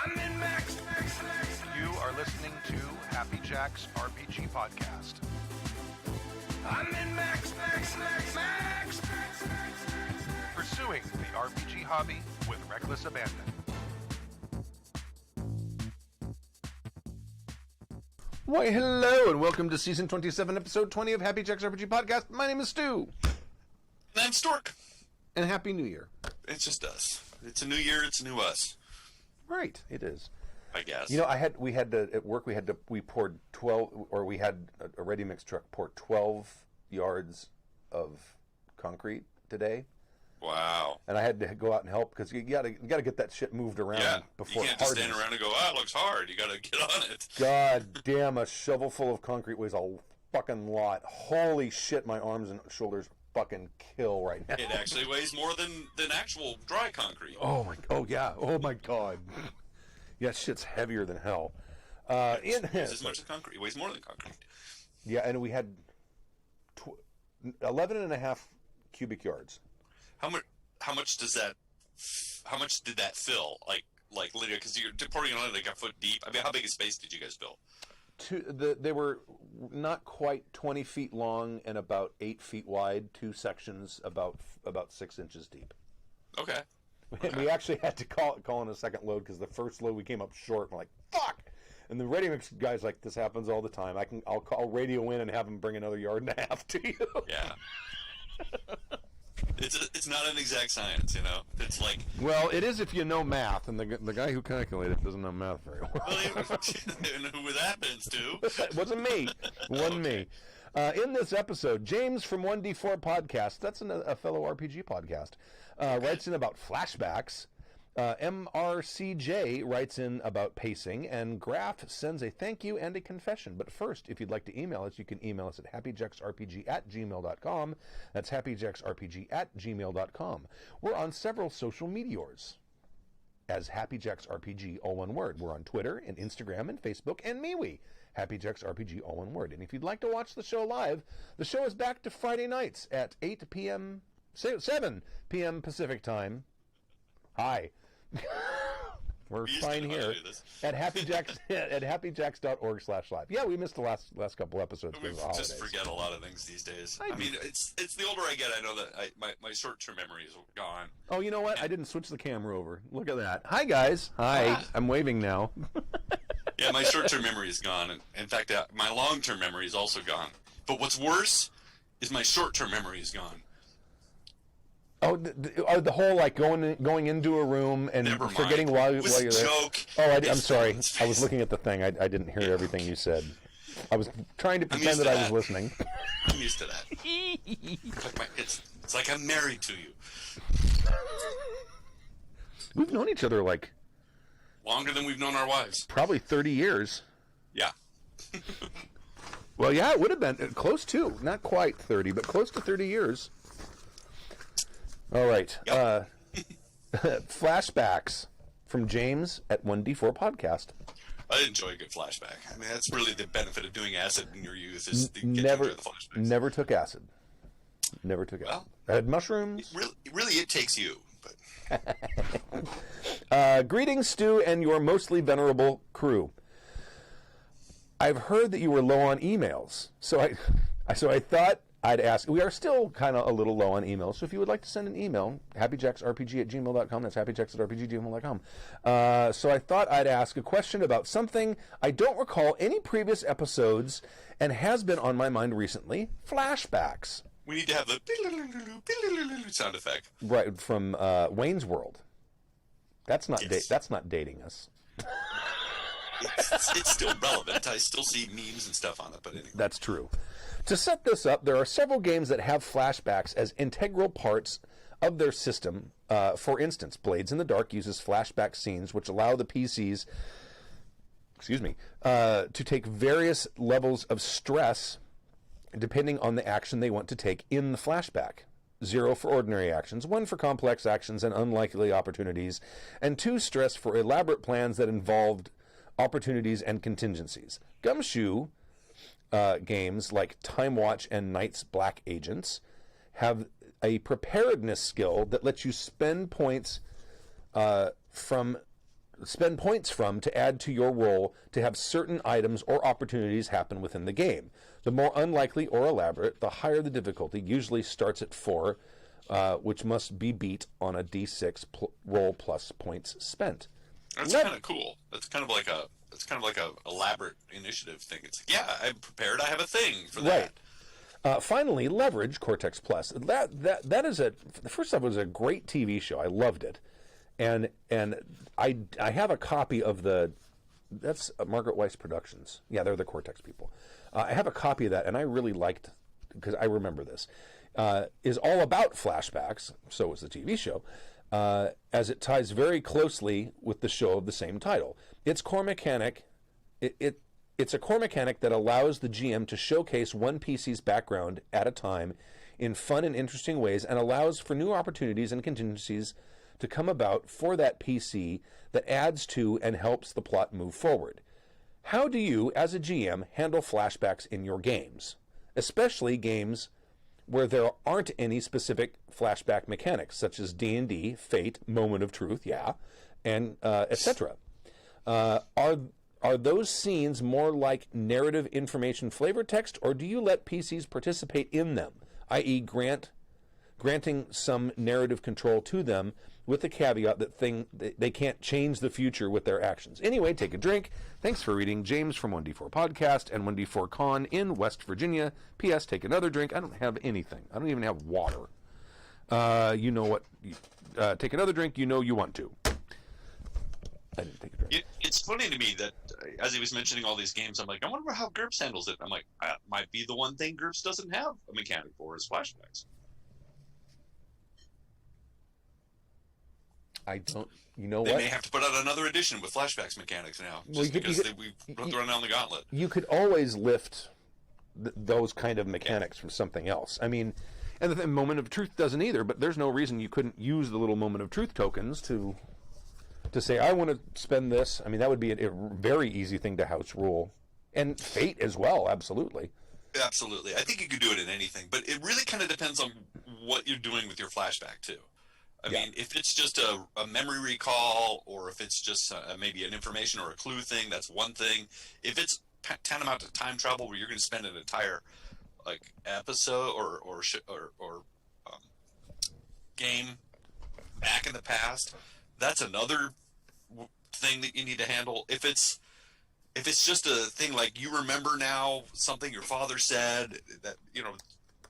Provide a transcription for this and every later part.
I'm in Max. You are listening to Happy Jack's RPG Podcast. I'm in Max. Pursuing the RPG hobby with reckless abandon. Why, hello, and welcome to Season 27, Episode 20 of Happy Jack's RPG Podcast. My name is Stu. And I'm Stork. And Happy New Year. It's just us. It's a new year, it's a new us. Right, it is. I guess. You know, we had to, at work, we poured 12, or we had a ready-mix truck pour 12 yards of concrete today. Wow. And I had to go out and help, because you gotta get that shit moved around before it hardens. You can't just stand around and go, it looks hard. You gotta get on it. God damn, a shovel full of concrete weighs a fucking lot. Holy shit, my arms and shoulders fucking kill right now. It actually weighs more than actual dry concrete. Oh my god. Yeah, shit's heavier than hell. It weighs as much as concrete. It weighs more than concrete. Yeah, and we had 11 and a half cubic yards. How much did that fill? Like literally, because you're pouring it on like a foot deep. I mean, how big a space did you guys fill? They were not quite 20 feet long and about 8 feet wide. Two sections about 6 inches deep. Okay. We actually had to call in a second load because the first load we came up short. I'm like, fuck! And the ready mix guy's like, this happens all the time. I'll call radio in and have him bring another yard and a half to you. Yeah. It's not an exact science, you know. It's like, well, it is if you know math, and the guy who calculated doesn't know math very well. And who that happens to? It wasn't me. Wasn't me. In this episode, James from 1D4 Podcast, that's a fellow RPG podcast, writes in about flashbacks. MRCJ writes in about pacing, and Graf sends a thank you and a confession. But first, if you'd like to email us, you can email us at happyjacksrpg@gmail.com. That's happyjacksrpg@gmail.com. We're on several social meteors as happyjacksrpg, all one word. We're on Twitter and Instagram and Facebook and MeWe, happyjacksrpg, all one word. And if you'd like to watch the show live, the show is back to Friday nights at 7 p.m. Pacific time. Hi. We're fine here at happyjacks.org/live. Yeah, we missed the last couple episodes. We just forget a lot of things these days. I mean, it's the older I get, I know that my short-term memory is gone. Oh, you know what? I didn't switch the camera over. Look at that. Hi, guys. Hi. I'm waving now. Yeah, my short-term memory is gone. And in fact, my long-term memory is also gone. But what's worse is my short-term memory is gone. Oh, the whole like going into a room and forgetting while you're there. Joke. Oh, I'm sorry. I was looking at the thing. I didn't hear everything you said. I was trying to pretend that I was listening. I'm used to that. It's like I'm married to you. We've known each other like longer than we've known our wives. Probably 30 years. Yeah. Well, yeah, it would have been close to, not quite 30, but close to 30 years. All right. Yep. Flashbacks from James at 1D4 Podcast. I enjoy a good flashback. I mean, that's really the benefit of doing acid in your youth is to get never, to enjoy the flashbacks. Never took acid. Never took acid. I had mushrooms. Really, it takes you. But. Greetings, Stu, and your mostly venerable crew. I've heard that you were low on emails, so I thought I'd ask. We are still kind of a little low on emails, so if you would like to send an email, happyjacksrpg@gmail.com. That's happyjacks@rpg@gmail.com. So I thought I'd ask a question about something I don't recall any previous episodes and has been on my mind recently: flashbacks. We need to have the sound effect. Right, from Wayne's World. That's not that's not dating us. It's still relevant. I still see memes and stuff on it, but anyway. That's true. To set this up, there are several games that have flashbacks as integral parts of their system. For instance, Blades in the Dark uses flashback scenes which allow the PCs to take various levels of stress depending on the action they want to take in the flashback. 0 for ordinary actions, 1 for complex actions and unlikely opportunities, and 2 stress for elaborate plans that involved opportunities and contingencies. Gumshoe games like Time Watch and Night's Black Agents have a preparedness skill that lets you spend points from spend points from to add to your roll to have certain items or opportunities happen within the game. The more unlikely or elaborate, the higher the difficulty. Usually starts at 4, which must be beat on a d6 roll plus points spent. That's kind of cool. That's kind of like a elaborate initiative thing. It's like, yeah, I'm prepared. I have a thing for that. Right. Finally, Leverage Cortex Plus. That is first off, it was a great TV show. I loved it, and I have a copy of that's Margaret Weiss Productions. Yeah, they're the Cortex people. I have a copy of that, and I really liked, because I remember this, is all about flashbacks. So was the TV show. As it ties very closely with the show of the same title. Its core mechanic, it's a core mechanic that allows the GM to showcase one PC's background at a time in fun and interesting ways, and allows for new opportunities and contingencies to come about for that PC that adds to and helps the plot move forward. How do you, as a GM, handle flashbacks in your games, especially games where there aren't any specific flashback mechanics, such as D&D, Fate, Moment of Truth, and etc.? Are those scenes more like narrative information flavor text, or do you let PCs participate in them, i.e. granting some narrative control to them with the caveat that they can't change the future with their actions? Anyway, take a drink. Thanks for reading. James from 1D4 Podcast and 1D4 Con in West Virginia. P.S. Take another drink. I don't have anything. I don't even have water. You know what? Take another drink. You know you want to. I didn't take a drink. It's funny to me that as he was mentioning all these games, I'm like, I wonder how GURPS handles it. I'm like, that might be the one thing GURPS doesn't have a mechanic for is flashbacks. I don't. You know they what? They may have to put out another edition with flashbacks mechanics now, just because we've thrown down the gauntlet. You could always lift those kind of mechanics from something else. I mean, and the Moment of Truth doesn't either. But there's no reason you couldn't use the little Moment of Truth tokens to say, I want to spend this. I mean, that would be a very easy thing to house rule, and Fate as well. Absolutely. Absolutely. I think you could do it in anything, but it really kind of depends on what you're doing with your flashback too. I mean, if it's just a memory recall, or if it's just maybe an information or a clue thing, that's one thing. If it's tantamount to time travel, where you're going to spend an entire episode or game back in the past, that's another thing that you need to handle. If it's just a thing like you remember now something your father said that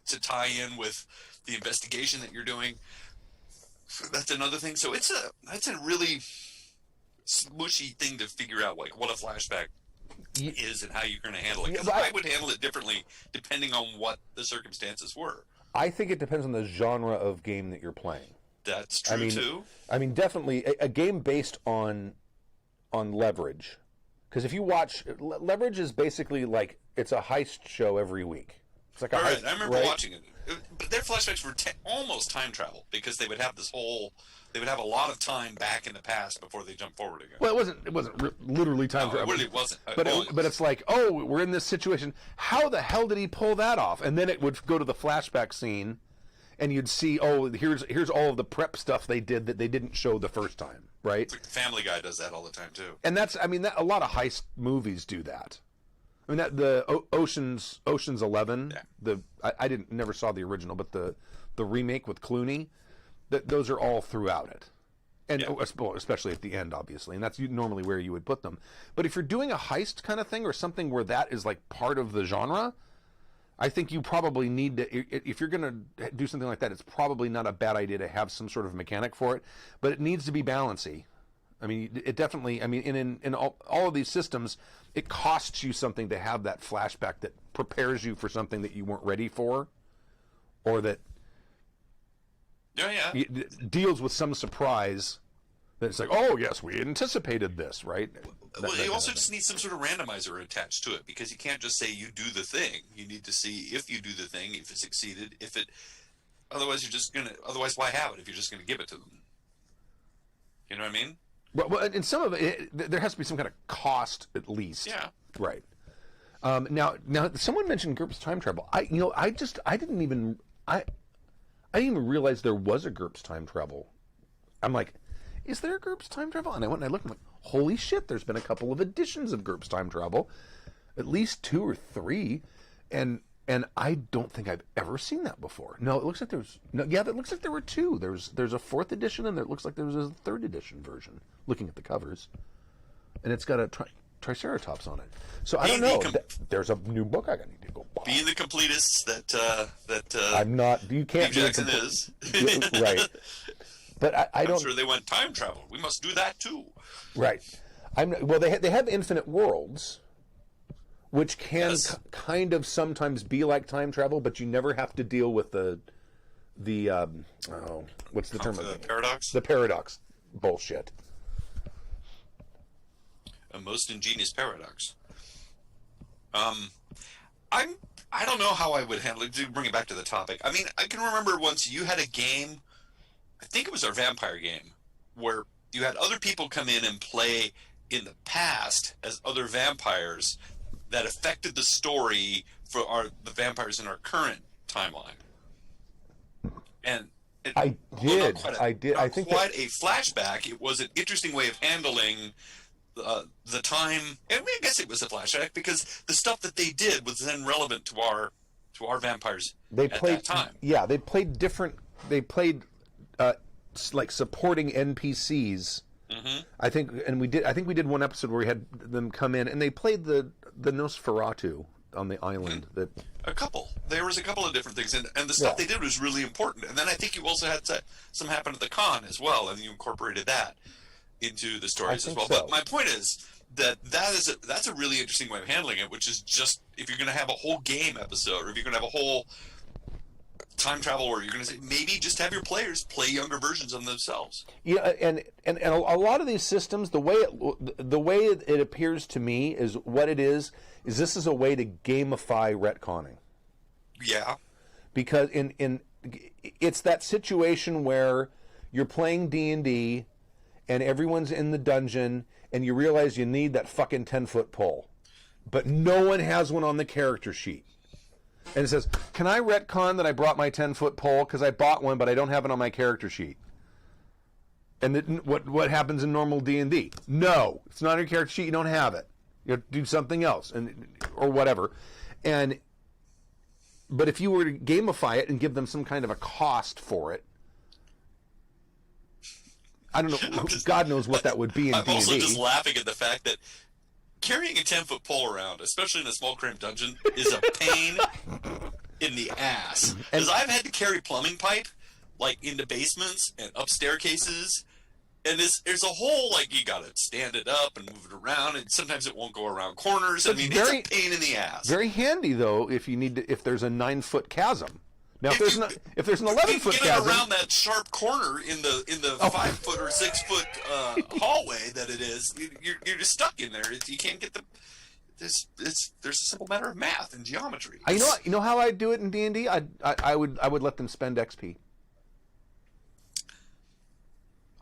to tie in with the investigation that you're doing. That's another thing. So that's a really smushy thing to figure out, like what a flashback is and how you're going to handle it. Because I would handle it differently depending on what the circumstances were. I think it depends on the genre of game that you're playing. That's true too. I mean, definitely a game based on Leverage, because if you watch Leverage, is basically like it's a heist show every week. It's like a heist, I remember watching it. But their flashbacks were almost time travel, because they would have they would have a lot of time back in the past before they jump forward again. Well, it wasn't literally time travel. It really wasn't. But it's like, oh, we're in this situation. How the hell did he pull that off? And then it would go to the flashback scene, and you'd see, oh, here's all of the prep stuff they did that they didn't show the first time, right? It's like Family Guy does that all the time too. And a lot of heist movies do that. I mean, the Ocean's 11. Yeah. I never saw the original, but the remake with Clooney, those are all throughout it, and especially at the end, obviously, and that's normally where you would put them. But if you're doing a heist kind of thing, or something where that is like part of the genre, I think you probably need to. If you're going to do something like that, it's probably not a bad idea to have some sort of mechanic for it, but it needs to be balancy. I mean, it definitely. I mean, in all of these systems, it costs you something to have that flashback that prepares you for something that you weren't ready for, or that deals with some surprise. That it's like, oh yes, we anticipated this, right? Well, you also just need some sort of randomizer attached to it, because you can't just say you do the thing. You need to see if you do the thing, if it succeeded, otherwise you're just gonna. Otherwise, why have it if you're just gonna give it to them? You know what I mean? Well, in some of it, there has to be some kind of cost at least. Yeah. Right. Now, someone mentioned GURPS time travel. I didn't even realize there was a GURPS time travel. I'm like, is there GURPS Time Travel? And I went and I looked and I'm like, holy shit, there's been a couple of editions of GURPS Time Travel. At least 2 or 3. And I don't think I've ever seen that before. No, it looks like there's... No, yeah, it looks like there were 2. There's a 4th edition and it looks like there was a 3rd edition version, looking at the covers. And it's got a Triceratops on it. So I don't know. There's a new book I need to go buy. Being the completist that I'm not... You can't Steve Jackson is. Right. But I don't... I'm sure they went time travel. We must do that too. Right. Well, they have infinite worlds, which can kind of sometimes be like time travel, but you never have to deal with the what's the term? The paradox? The paradox bullshit. A most ingenious paradox. I don't know how I would handle it. To bring it back to the topic, I mean, I can remember once you had a game, I think it was our vampire game, where you had other people come in and play in the past as other vampires that affected the story for the vampires in our current timeline. And I think quite a flashback. It was an interesting way of handling the time, and I guess it was a flashback because the stuff that they did was then relevant to our vampires at that time. Yeah, they played different. They played like supporting NPCs. Mm-hmm. I think we did one episode where we had them come in and they played the Nosferatu on the island. That a couple. There was a couple of different things, and the stuff they did was really important. And then I think you also had some happen at the con as well, and you incorporated that into the stories as well. So. But my point is that's a really interesting way of handling it, which is just if you're going to have a whole game episode, or if you're going to have a whole time travel where you're going to say maybe just have your players play younger versions of themselves. Yeah, and a lot of these systems, the way it appears to me is what it is this is a way to gamify retconning. Yeah, because in it's that situation where you're playing D&D and everyone's in the dungeon and you realize you need that fucking 10-foot pole, but no one has one on the character sheet. And it says, can I retcon that I brought my 10-foot pole because I bought one, but I don't have it on my character sheet? And what happens in normal D&D? No, it's not on your character sheet. You don't have it. You have to do something else, or whatever. But if you were to gamify it and give them some kind of a cost for it, I don't know. God knows what that would be in D&D. I'm also just laughing at the fact that carrying a 10-foot pole around, especially in a small cramped dungeon, is a pain in the ass. Because I've had to carry plumbing pipe, like, into basements and up staircases, and there's a whole, like, you gotta stand it up and move it around, and sometimes it won't go around corners. I mean, it's a pain in the ass. Very handy, though, if there's a 9-foot chasm. Now, if there's an 11-foot chasm, around that sharp corner in the 5-foot or 6-foot hallway that it is, you're just stuck in there. You can't get there's a simple matter of math and geometry. You know how I do it in D&D? I would let them spend XP.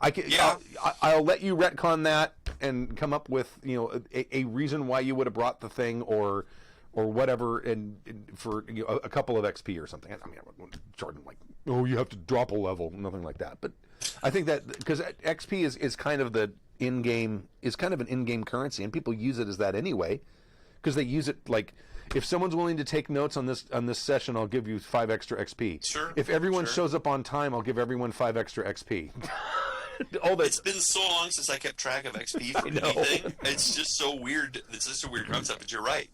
I'll let you retcon that and come up with a reason why you would have brought the thing or whatever, and for a couple of XP or something. I mean, I wouldn't charge them like, oh, you have to drop a level, nothing like that. But I think that because XP is kind of an in-game currency, and people use it as that anyway, because they use it like, if someone's willing to take notes on this session, I'll give you 5 extra XP. Sure. If everyone shows up on time, I'll give everyone 5 extra XP. It's been so long since I kept track of XP for anything. It's just so weird. It's just a weird concept, but you're right.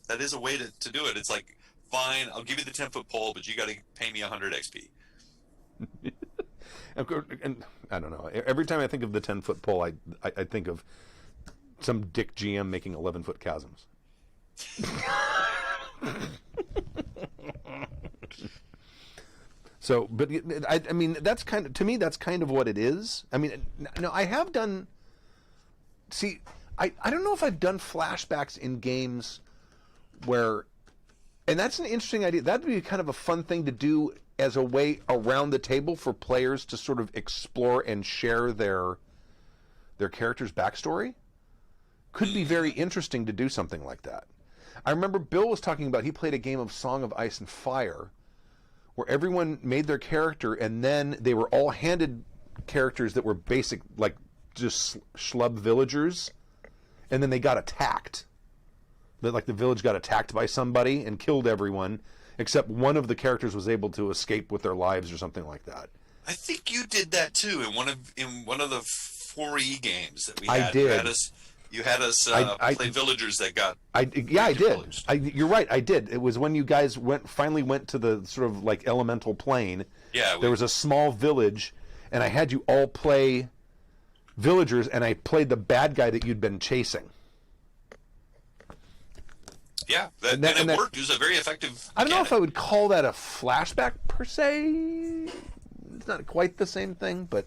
That is a way to do it. It's like, fine, I'll give you the 10-foot pole, but you got to pay me 100 XP. And I don't know. Every time I think of the 10-foot pole, I think of some dick GM making 11-foot chasms. So, but I mean, that's to me, that's kind of what it is. I mean, no, I have done. See, I don't know if I've done flashbacks in games where, and that's an interesting idea. That'd be kind of a fun thing to do as a way around the table for players to sort of explore and share their character's backstory. Could be very interesting to do something like that. I remember Bill was talking about, he played a game of Song of Ice and Fire where everyone made their character and then they were all handed characters that were basic, like just schlub villagers, and then they got attacked. Like the village got attacked by somebody and killed everyone, except one of the characters was able to escape with their lives or something like that. I think you did that too in one of the 4E games that we I had. did. You had us play villagers that got. I did. You're right. I did. It was when you guys finally went to the sort of like elemental plane. Yeah. There was a small village, and I had you all play villagers, and I played the bad guy that you'd been chasing. Yeah, and it worked. It was a very effective mechanic. I don't know if I would call that a flashback per se. It's not quite the same thing, but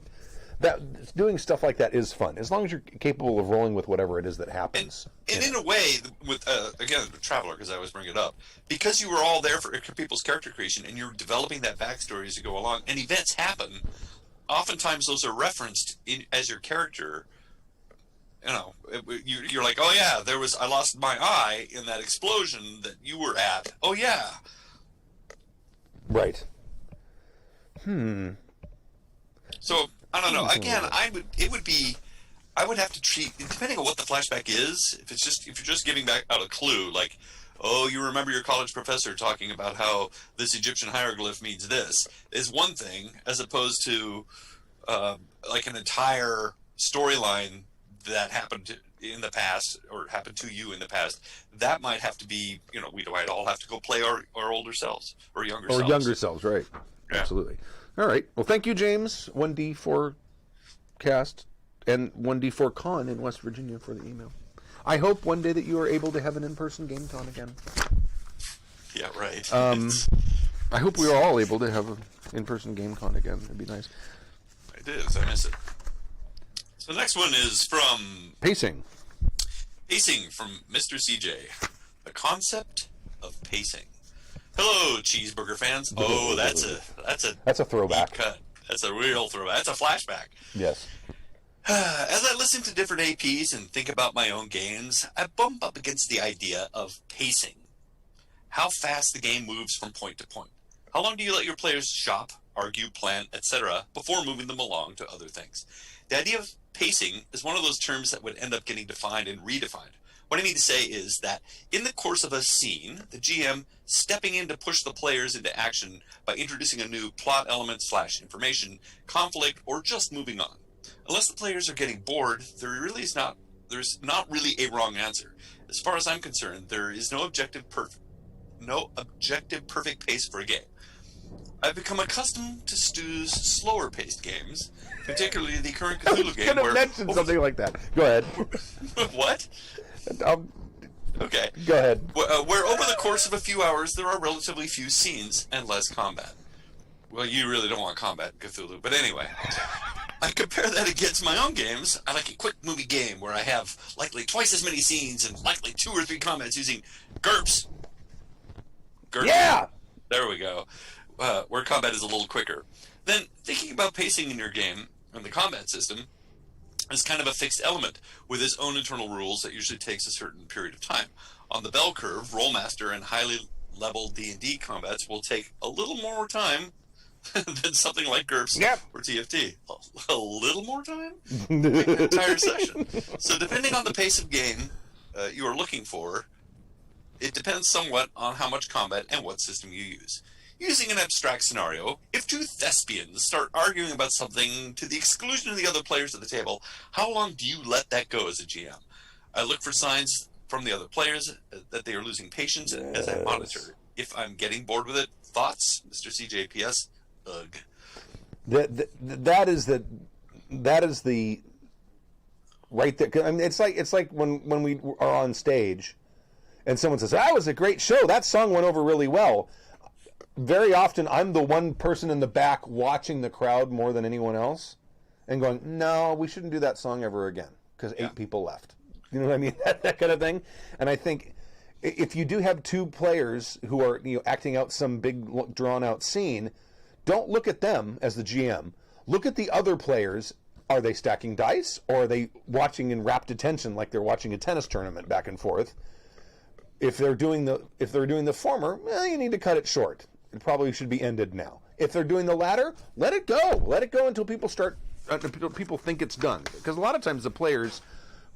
doing stuff like that is fun, as long as you're capable of rolling with whatever it is that happens. And in a way, with again, the Traveler, because I always bring it up, because you were all there for people's character creation, and you're developing that backstory as you go along, and events happen, oftentimes those are referenced as your character. You know, you're like, oh yeah, I lost my eye in that explosion that you were at. Oh yeah. Right. So I don't know. Again, I would have to treat, depending on what the flashback is. If you're just giving back out a clue, like, oh, you remember your college professor talking about how this Egyptian hieroglyph means this, is one thing, as opposed to like an entire storyline that happened in the past or happened to you in the past. That might have to be, we might all have to go play our older selves or younger selves. Or younger selves, right. Yeah. Absolutely. All right. Well, thank you, James, 1D4 Cast and 1D4 Con in West Virginia for the email. I hope one day that you are able to have an in-person game con again. Yeah, right. I hope we are all able to have an in-person game con again. It'd be nice. It is. I miss it. So the next one is from... Pacing from Mr. CJ. The concept of pacing. Hello, cheeseburger fans. Oh, that's a throwback. Cut. That's a real throwback. That's a flashback. Yes. As I listen to different APs and think about my own games, I bump up against the idea of pacing. How fast the game moves from point to point. How long do you let your players shop, argue, plan, etc. before moving them along to other things? The idea of pacing is one of those terms that would end up getting defined and redefined. What I mean to say is that in the course of a scene, the GM stepping in to push the players into action by introducing a new plot element / information, conflict, or just moving on. Unless the players are getting bored, there's not really a wrong answer. As far as I'm concerned, there is no objective perfect pace for a game. I've become accustomed to Stu's slower paced games, particularly the current Cthulhu game. I was going to mention something like that. Go ahead. What? Okay. Go ahead. Where over the course of a few hours, there are relatively few scenes and less combat. Well, you really don't want combat in Cthulhu, but anyway. I compare that against my own games. I like a quick movie game where I have likely twice as many scenes and likely 2 or 3 combats using GURPS. Yeah! There we go. Where combat is a little quicker. Then, thinking about pacing in your game and the combat system is kind of a fixed element with its own internal rules that usually takes a certain period of time. On the bell curve, Rollmaster and highly leveled D&D combats will take a little more time than something like GURPS or TFT. A little more time? An entire session. So depending on the pace of game you are looking for, it depends somewhat on how much combat and what system you use. Using an abstract scenario, if 2 thespians start arguing about something to the exclusion of the other players at the table, how long do you let that go as a GM? I look for signs from the other players that they are losing patience as I monitor. If I'm getting bored with it, thoughts, Mr. CJPS? Ugh. That is the right there. I mean, it's like when we are on stage, and someone says, "That was a great show. That song went over really well." Very often, I'm the one person in the back watching the crowd more than anyone else, and going, "No, we shouldn't do that song ever again," because 8 people left. You know what I mean? that kind of thing. And I think if you do have 2 players who are acting out some big drawn out scene, don't look at them as the GM. Look at the other players. Are they stacking dice, or are they watching in rapt attention like they're watching a tennis tournament back and forth? If they're doing the former, you need to cut it short. It probably should be ended now. If they're doing the latter, let it go. Let it go until people start people think it's done, because a lot of times the players,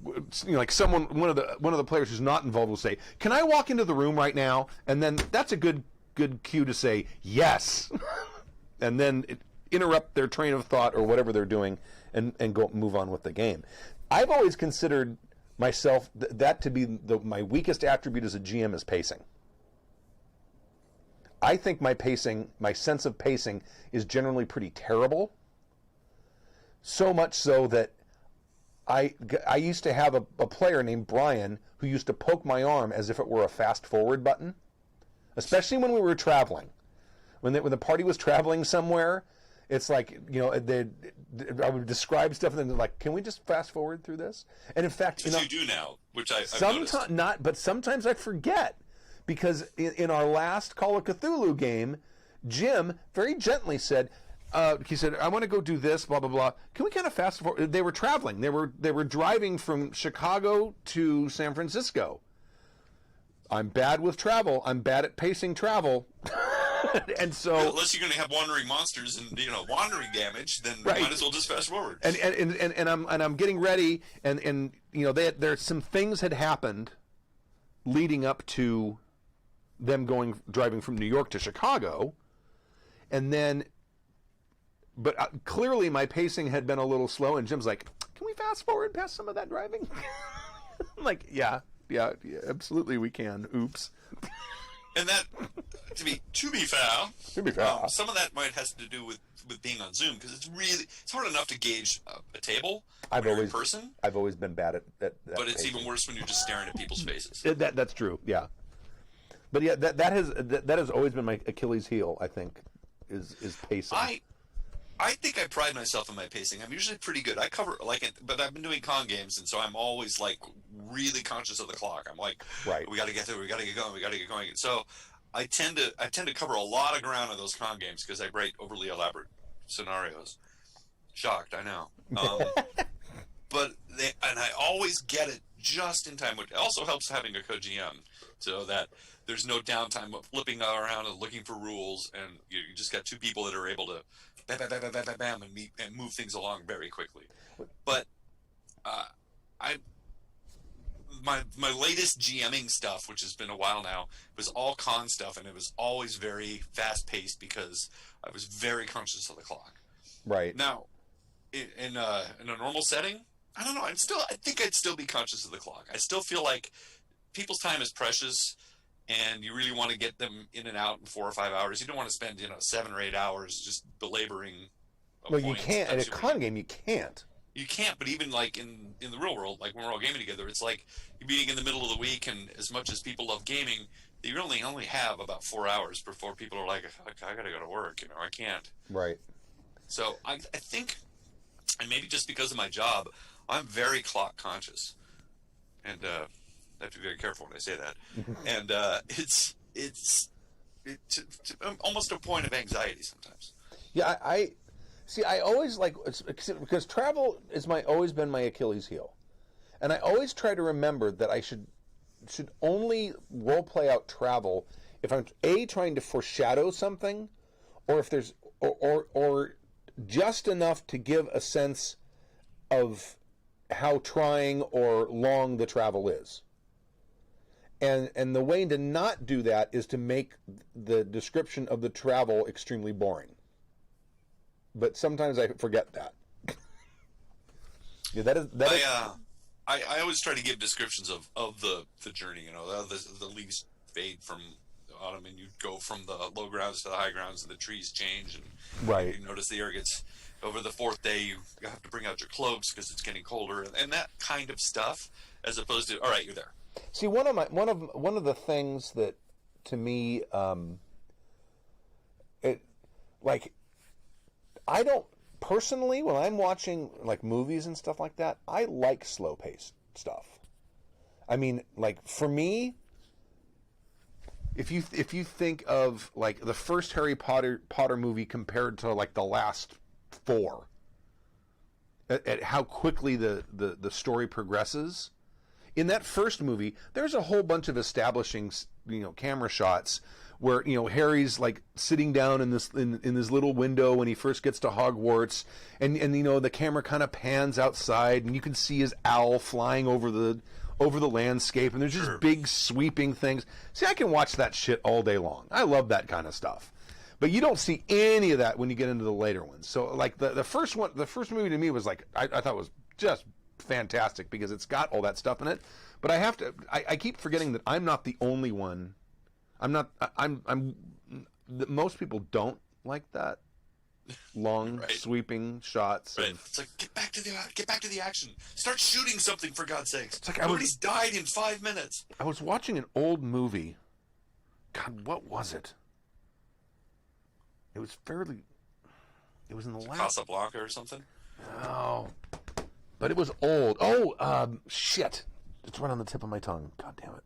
like one of the players who's not involved will say, "Can I walk into the room right now?" And then that's a good cue to say yes, and then interrupt their train of thought or whatever they're doing, and go move on with the game. I've always considered myself that to be my weakest attribute as a GM is pacing. I think my sense of pacing is generally pretty terrible. So much so that I used to have a player named Brian who used to poke my arm as if it were a fast forward button, especially when we were traveling. When the party was traveling somewhere, it's like, I would describe stuff and then they're like, "Can we just fast forward through this?" And in fact, you do now, which I've sometimes not, but sometimes I forget, because in our last Call of Cthulhu game, Jim very gently said, he said, "I want to go do this, blah blah blah. Can we kind of fast forward?" They were traveling. They were driving from Chicago to San Francisco. I'm bad with travel. I'm bad at pacing travel. And so, unless you're going to have wandering monsters and wandering damage, then right. Might as well just fast forward. And I'm getting ready, and there's some things had happened leading up to them driving from New York to Chicago, and then, but clearly my pacing had been a little slow, and Jim's like, "Can we fast forward past some of that driving?" I'm like, yeah, absolutely we can. Oops. And that, to be fair, some of that might has to do with being on Zoom, because it's hard enough to gauge a table when you're in person. I've always been bad at that. But it's even worse when you're just staring at people's faces. That's true. Yeah. But yeah, that has always been my Achilles heel, I think, is pacing. I think I pride myself in my pacing. I'm usually pretty good. I cover but I've been doing con games, and so I'm always like really conscious of the clock. I'm like, right, we got to get through, we got to get going, we got to get going. So I tend to cover a lot of ground in those con games because I write overly elaborate scenarios. Shocked, I know. But I always get it just in time, which also helps having a co-GM, so that there's no downtime of flipping around and looking for rules, and you just got two people that are able to bam, bam, bam, bam, bam, bam, and move things along very quickly. But my latest GMing stuff, which has been a while now, was all con stuff, and it was always very fast paced because I was very conscious of the clock. Right. Now, in a normal setting, I don't know. I think I'd still be conscious of the clock. I still feel like people's time is precious, and you really want to get them in and out in 4 or 5 hours. You don't want to spend 7 or 8 hours just belaboring. Well, you can't at a con game. You can't. You can't. But even like in the real world, like when we're all gaming together, it's like you're meeting in the middle of the week, and as much as people love gaming, you only have about 4 hours before people are like, I got to go to work. I can't. Right. So I think, and maybe just because of my job, I'm very clock conscious, and I have to be very careful when I say that. And it's almost a point of anxiety sometimes. Yeah, I see. I always because travel is always been my Achilles heel, and I always try to remember that I should only role play out travel if I'm trying to foreshadow something, or if there's or just enough to give a sense of how trying or long the travel is. And the way to not do that is to make the description of the travel extremely boring. But sometimes I forget that. Yeah, I always try to give descriptions of the journey. The leaves fade from autumn, and you go from the low grounds to the high grounds, and the trees change, and right. You notice the air gets. Over the 4th day, you have to bring out your cloaks because it's getting colder, and that kind of stuff, as opposed to, all right, you're there. See, one of the things that to me, I don't personally, when I'm watching like movies and stuff like that, I like slow paced stuff. I mean, like for me, if you think of like the first Harry Potter movie compared to like the last 4, at how quickly the story progresses. In that first movie, there's a whole bunch of establishing, camera shots where Harry's like sitting down in this in this little window when he first gets to Hogwarts, and the camera kind of pans outside, and you can see his owl flying over the landscape, and there's just big sweeping things. See, I can watch that shit all day long. I love that kind of stuff. But you don't see any of that when you get into the later ones. So like the first movie to me was like I thought was just fantastic because it's got all that stuff in it. But I keep forgetting that I'm not the only one. Most people don't like that long sweeping shots. Right. It's like get back to the action. Start shooting something for God's sakes. It's like nobody's died in 5 minutes. I was watching an old movie. God, what was it? It was in the last... Casablanca or something? No. But it was old. Oh, shit. It's right on the tip of my tongue. God damn it.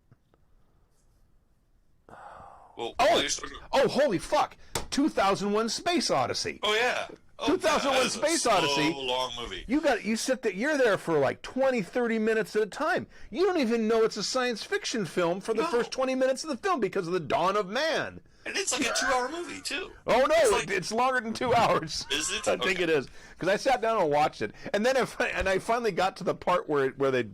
Well, holy fuck. 2001 Space Odyssey. Oh, yeah. 2001 Space Odyssey. Long movie. You sit there, you're there for like 20, 30 minutes at a time. You don't even know it's a science fiction film for the first 20 minutes of the film because of the dawn of man. And it's like a 2-hour movie, too. Oh, no, it's longer than 2 hours. Is it? I think it is. Because I sat down and watched it. And then I finally got to the part where the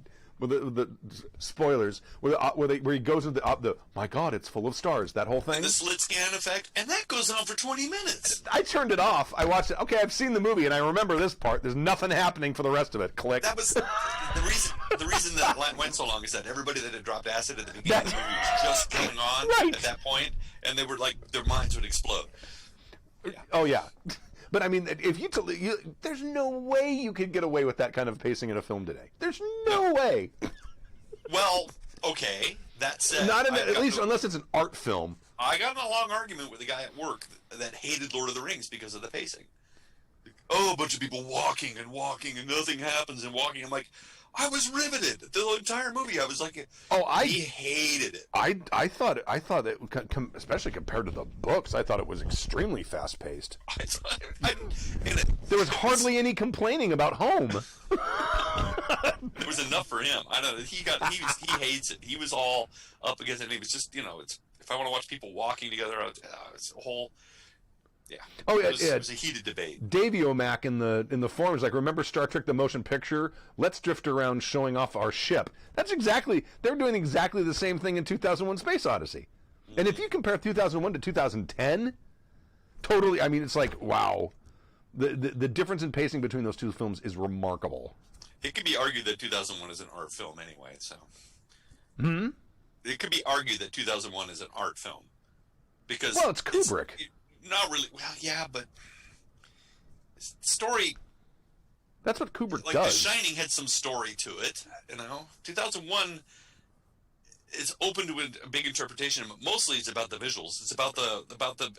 spoilers, where he goes into the my God, it's full of stars, that whole thing. And the slit scan effect, and that goes on for 20 minutes. I turned it off. I watched it. Okay, I've seen the movie, and I remember this part. There's nothing happening for the rest of it. Click. That was the reason that went so long is that everybody that had dropped acid at the beginning of the movie was just coming on at that point, and they were like, their minds would explode. Yeah. Oh, yeah. But I mean, if there's no way you could get away with that kind of pacing in a film today. There's no way. Well, okay. That said, unless it's an art film. I got in a long argument with a guy at work that hated Lord of the Rings because of the pacing. Oh, a bunch of people walking and nothing happens and walking. I'm like, I was riveted the entire movie. I was like, he hated it. I thought it, especially compared to the books, I thought it was extremely fast paced. There was hardly any complaining about home. There was enough for him. I don't know. He hates it. He was all up against it. And he was just, it's if I want to watch people walking together, it's a whole. Yeah. Oh yeah. It was a heated debate. Davey O'Mac in the forums like, remember Star Trek the motion picture? Let's drift around showing off our ship. They're doing exactly the same thing in 2001 Space Odyssey. And if you compare 2001 to 2010, totally. I mean, it's like wow. The difference in pacing between those two films is remarkable. It could be argued that 2001 is an art film anyway. So. It could be argued that 2001 is an art film because it's Kubrick. Not really. Well, yeah, but story. That's what Kubrick does. Like The Shining had some story to it. 2001 is open to a big interpretation, but mostly it's about the visuals. It's about the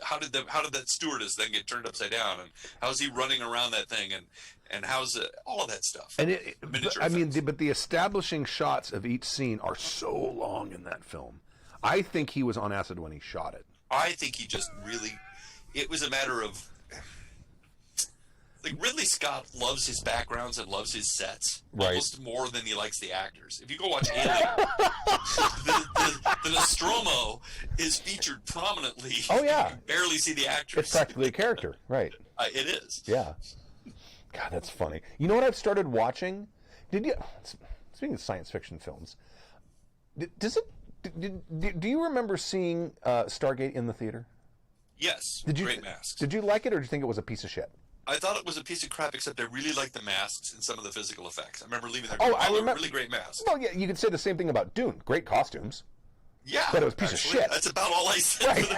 how did that stewardess then get turned upside down, and how's he running around that thing, and how's all of that stuff. And but the establishing shots of each scene are so long in that film. I think he was on acid when he shot it. I think he just really. It was a matter of, like, Ridley Scott loves his backgrounds and loves his sets almost more than he likes the actors. If you go watch Alien, the Nostromo is featured prominently. Oh, yeah. You barely see the actors. It's practically a character, right. It is. Yeah. God, that's funny. You know what I've started watching? Speaking of science fiction films, do you remember seeing Stargate in the theater? Yes, great masks. Did you like it, or did you think it was a piece of shit? I thought it was a piece of crap, except I really liked the masks and some of the physical effects. I remember leaving there I remember really great masks. Well, yeah, you could say the same thing about Dune. Great costumes. Yeah. But it was a piece of shit. That's about all I said for the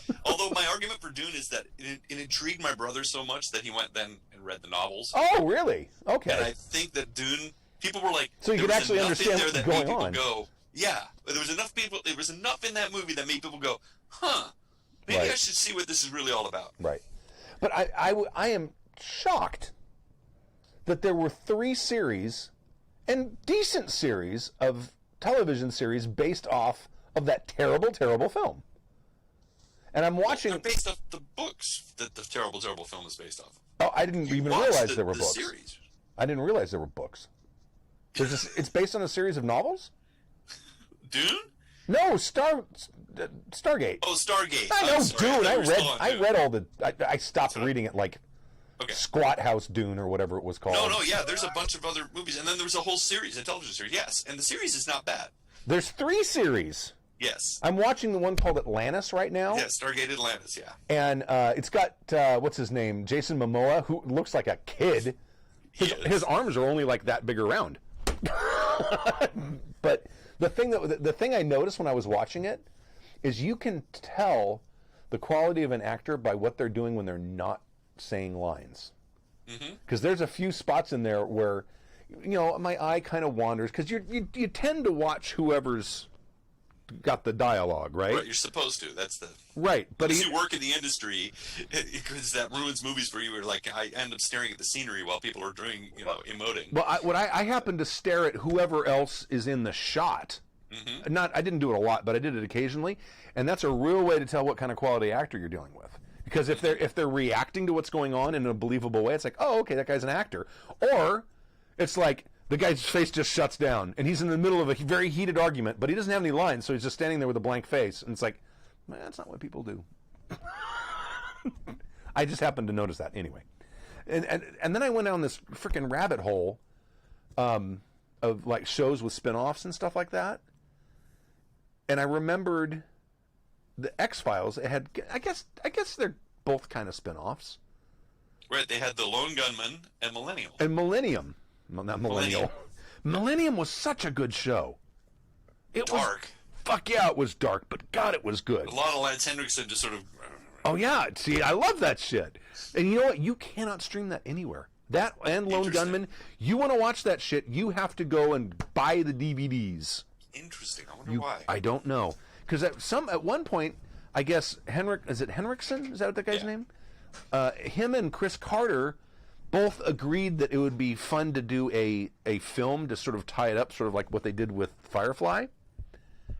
movie. Although my argument for Dune is that it intrigued my brother so much that he went then and read the novels. Oh, really? Okay. And I think that Dune, people were like... So you could actually understand what's going on. Yeah. There was enough in that movie that made people go, huh... Maybe I should see what this is really all about. Right. But I am shocked that there were 3 series, and decent series, of television series based off of that terrible, terrible film. And I'm watching... They're based off the books that the terrible, terrible film is based off. Oh, I didn't even realize there were books. Series. I didn't realize there were books. It's based on a series of novels? Dune? No, Stargate. Oh, Stargate. I know Dune. I read all the. I stopped Sorry. reading it like Okay. Squat House Dune or whatever it was called. No, yeah, there's a bunch of other movies, and then there's a whole series, a television series. Yes, and the series is not bad. There's 3 series. Yes. I'm watching the one called Atlantis right now. Yeah, Stargate Atlantis, yeah. And it's got, what's his name? Jason Momoa, who looks like a kid. His arms are only like that big around. But the thing I noticed when I was watching it is you can tell the quality of an actor by what they're doing when they're not saying lines. Because there's a few spots in there where, my eye kind of wanders, because you tend to watch whoever's got the dialogue, right? Right, you're supposed to. That's the right. But you work in the industry, because that ruins movies for you. Where like I end up staring at the scenery while people are doing, emoting. Well, I happen to stare at whoever else is in the shot. I didn't do it a lot, but I did it occasionally, and that's a real way to tell what kind of quality actor you're dealing with. Because if they're reacting to what's going on in a believable way, it's like, oh, okay, that guy's an actor. Or it's like the guy's face just shuts down, and he's in the middle of a very heated argument, but he doesn't have any lines, so he's just standing there with a blank face, and it's like, that's not what people do. I just happened to notice that anyway. And then I went down this freaking rabbit hole of like shows with spin-offs and stuff like that. And I remembered the X-Files. It had, I guess they're both kind of spin-offs. Right, they had The Lone Gunman and Millennial. And Millennium. Well, not Millennial. Millennium was such a good show. It dark. Fuck yeah, it was dark, but God, it was good. A lot of Lance Henriksen just sort of... Oh yeah, see, I love that shit. And you know what? You cannot stream that anywhere. That and Lone Gunman, you want to watch that shit, you have to go and buy the DVDs. Interesting. I wonder why. I don't know. Because at one point, I guess is it Henriksen? Is that what that guy's name? Him and Chris Carter both agreed that it would be fun to do a film to sort of tie it up, sort of like what they did with Firefly.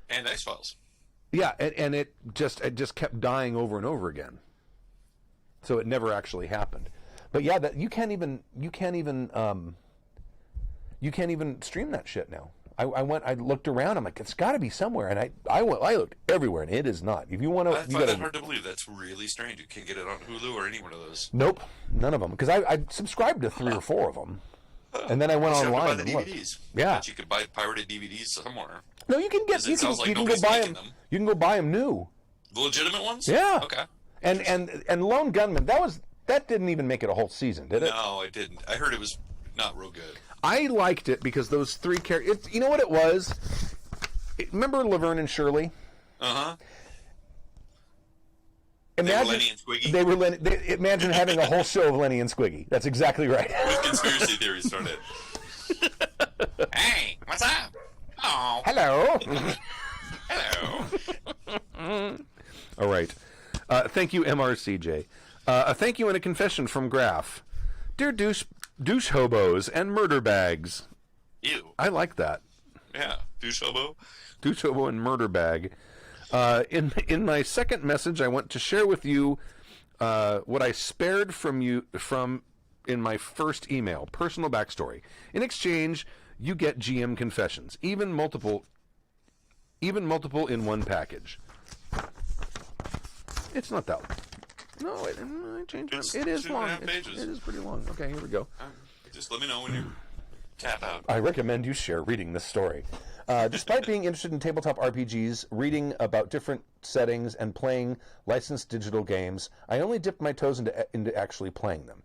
And X-Files. Yeah, and it just kept dying over and over again. So it never actually happened. But yeah, that you can't even stream that shit now. I looked around. I'm like, it's got to be somewhere, and I looked everywhere, and it is not. If you want to, I find that hard to believe. That's really strange. You can't get it on Hulu or any one of those. Nope, none of them. Because I subscribed to 3 or 4 of them, and then I went online and looked. Yeah, but you could buy pirated DVDs somewhere. No, you can get. You can go buy them. You can go buy them new. The legitimate ones? Yeah. Okay. And Lone Gunman, that didn't even make it a whole season, did it? No, it didn't. I heard it was not real good. I liked it because those 3 characters... You know what it was? Remember Laverne and Shirley? Uh-huh. Imagine, they were Lenny and Squiggy? They were imagine having a whole show of Lenny and Squiggy. That's exactly right. With conspiracy theories started. Hey, what's up? Oh. Hello. Hello. All right. Thank you, MRCJ. A thank you and a confession from Graf. Dear douche hobos and murder bags. Ew. I like that. Yeah. Douche hobo. Douche hobo and murder bag. In my second message, I want to share with you what I spared from in my first email. Personal backstory. In exchange, you get GM confessions, even multiple in one package. It's not that long. No, I changed it. It is long. It is pretty long. Okay, here we go. Just let me know when you tap out. I recommend you share reading this story. Despite being interested in tabletop RPGs, reading about different settings, and playing licensed digital games, I only dipped my toes into actually playing them.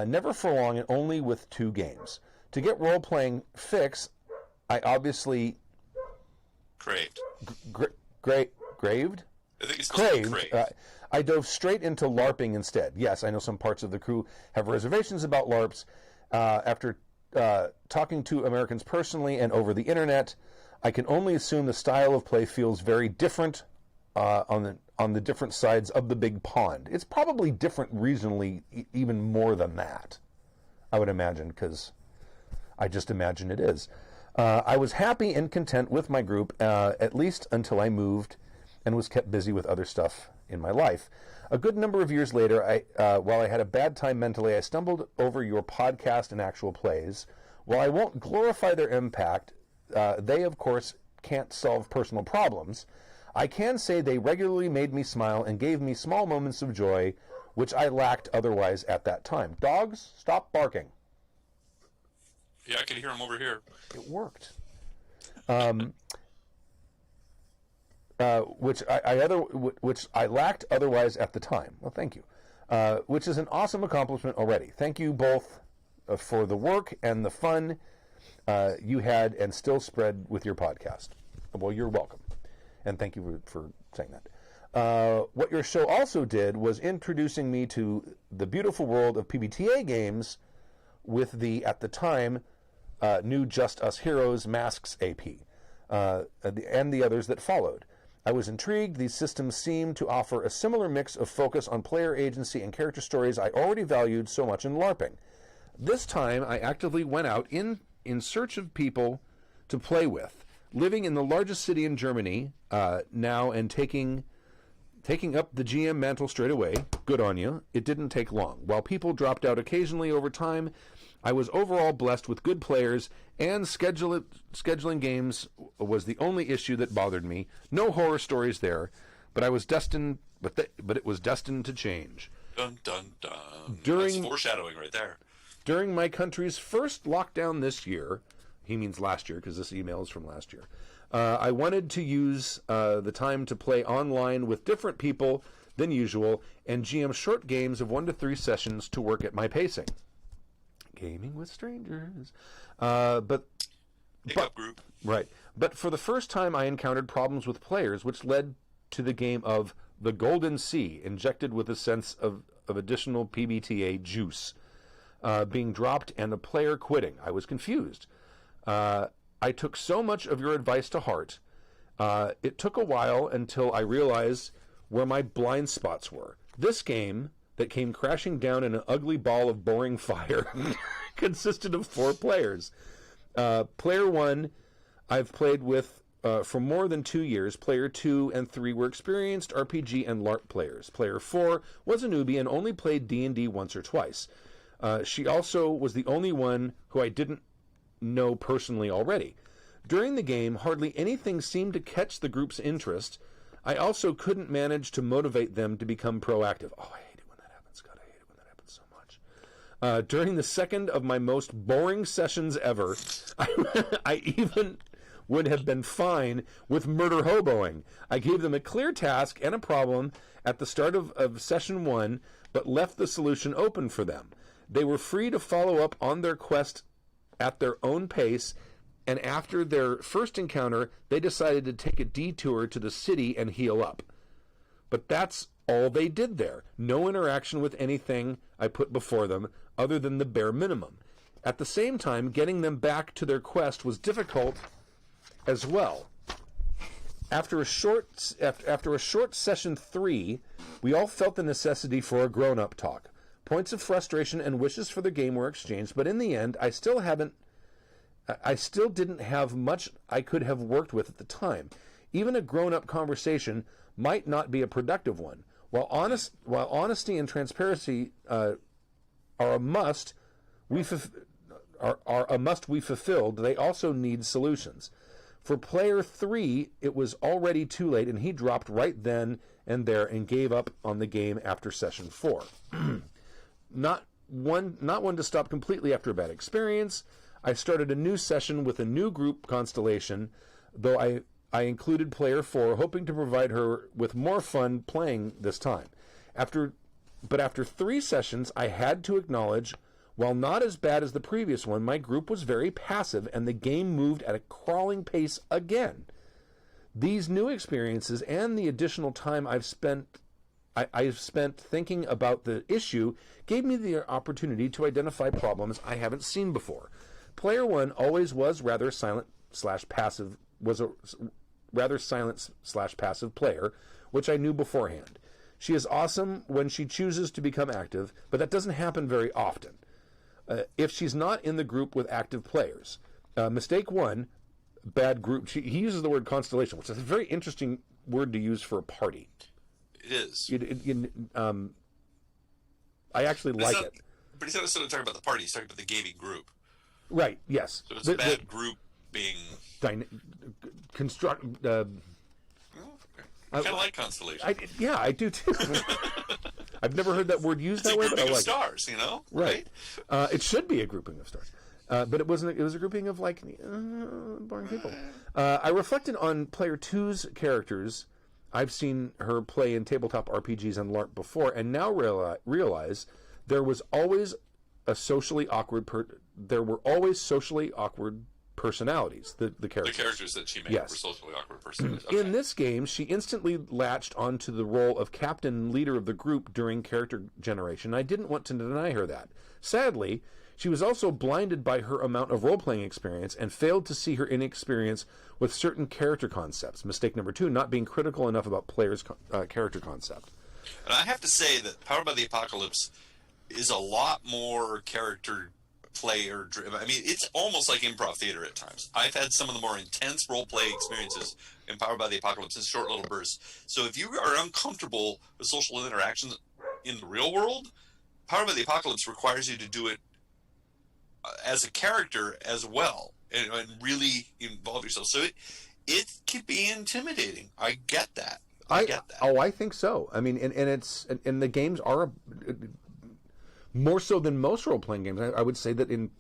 Never for long, and only with 2 games. To get role-playing fix, I obviously... Craved. Graved? I think it's craved. I dove straight into LARPing instead. Yes, I know some parts of the crew have reservations about LARPs. After talking to Americans personally and over the internet, I can only assume the style of play feels very different on the different sides of the big pond. It's probably different regionally, even more than that, I would imagine, because I just imagine it is. I was happy and content with my group, at least until I moved and was kept busy with other stuff in my life. A good number of years later, while I had a bad time mentally, I stumbled over your podcast and actual plays. While I won't glorify their impact, they, of course, can't solve personal problems. I can say they regularly made me smile and gave me small moments of joy, which I lacked otherwise at that time. Dogs, stop barking. Yeah, I can hear them over here. It worked. Which I lacked otherwise at the time. Well, thank you. Which is an awesome accomplishment already. Thank you both for the work and the fun you had and still spread with your podcast. Well, you're welcome. And thank you for saying that. What your show also did was introducing me to the beautiful world of PBTA games with the, at the time, new Just Us Heroes Masks AP, and the others that followed. I was intrigued. These systems seemed to offer a similar mix of focus on player agency and character stories I already valued so much in LARPing. This time, I actively went out in search of people to play with, living in the largest city in Germany now and taking up the GM mantle straight away. Good on you. It didn't take long. While people dropped out occasionally over time, I was overall blessed with good players, and scheduling games was the only issue that bothered me. No horror stories there, but I was destined. But it was destined to change. Dun dun dun. That's foreshadowing right there. During my country's first lockdown this year, he means last year because this email is from last year. I wanted to use the time to play online with different people than usual and GM short games of 1 to 3 sessions to work at my pacing. Gaming with strangers. But Group. Right. But for the first time, I encountered problems with players, which led to the game of the Golden Sea, injected with a sense of additional PBTA juice being dropped and a player quitting. I was confused. I took so much of your advice to heart. It took a while until I realized where my blind spots were. This game that came crashing down in an ugly ball of boring fire consisted of 4 players. Player 1 I've played with for more than 2 years. Player 2 and 3 were experienced RPG and LARP players. Player 4 was a newbie and only played D&D once or twice. She also was the only one who I didn't know personally already. During the game, hardly anything seemed to catch the group's interest. I also couldn't manage to motivate them to become proactive. Oh, I hate it when that happens. God, I hate it when that happens so much. During the second of my most boring sessions ever, I even would have been fine with murder hoboing. I gave them a clear task and a problem at the start of session 1, but left the solution open for them. They were free to follow up on their quest at their own pace, and after their first encounter, they decided to take a detour to the city and heal up. But that's all they did there. No interaction with anything I put before them other than the bare minimum. At the same time, getting them back to their quest was difficult as well. After a short session 3, we all felt the necessity for a grown-up talk. Points of frustration and wishes for the game were exchanged, but in the end, I still didn't have much I could have worked with at the time. Even a grown-up conversation might not be a productive one. While honesty and transparency are a must we fulfilled, they also need solutions. For player 3, it was already too late, and he dropped right then and there and gave up on the game after session 4. Not one to stop completely after a bad experience. I started a new session with a new group constellation, though I included player 4, hoping to provide her with more fun playing this time. After 3 sessions, I had to acknowledge, while not as bad as the previous one, my group was very passive and the game moved at a crawling pace again. These new experiences and the additional time I've spent thinking about the issue gave me the opportunity to identify problems I haven't seen before. Player 1 always was rather silent/passive player, which I knew beforehand. She is awesome when she chooses to become active, but that doesn't happen very often. If she's not in the group with active players. Mistake 1, bad group. He uses the word constellation, which is a very interesting word to use for a party. It is. I actually like it. But he's not necessarily talking about the party. He's talking about the gaming group. Right, yes. So it's a bad group being... I kind of like constellation. I do too. I've never heard that word used that way, but I like stars, you know? Right. It should be a grouping of stars. But it wasn't. It was a grouping of boring people. I reflected on player 2's characters. I've seen her play in tabletop RPGs and LARP before, and now realize there was always a socially awkward. There were always socially awkward personalities. The characters. The characters that she made were socially awkward personalities. Okay. In this game, she instantly latched onto the role of captain and leader of the group during character generation. I didn't want to deny her that. Sadly, she was also blinded by her amount of role-playing experience and failed to see her inexperience with certain character concepts. Mistake number 2, not being critical enough about players' character concept. And I have to say that Powered by the Apocalypse is a lot more character player driven. I mean, it's almost like improv theater at times. I've had some of the more intense role-play experiences in Powered by the Apocalypse in short little bursts. So if you are uncomfortable with social interactions in the real world, Powered by the Apocalypse requires you to do it as a character as well, and really involve yourself. So it can be intimidating. I get that. I get that. Oh, I think so. I mean, and the games are more so than most role-playing games. I would say that in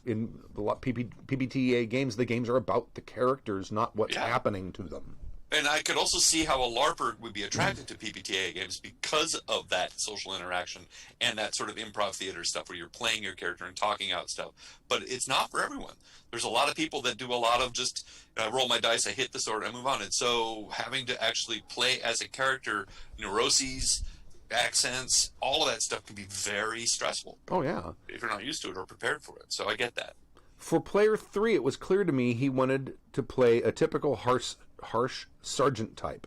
a lot PBTA games, the games are about the characters, not what's happening to them. And I could also see how a LARPer would be attracted to PBTA games because of that social interaction and that sort of improv theater stuff where you're playing your character and talking out stuff. But it's not for everyone. There's a lot of people that do a lot of just, I roll my dice, I hit the sword, I move on. And so having to actually play as a character, neuroses, accents, all of that stuff can be very stressful. Oh, yeah. If you're not used to it or prepared for it. So I get that. For player 3, it was clear to me he wanted to play a typical harsh sergeant type.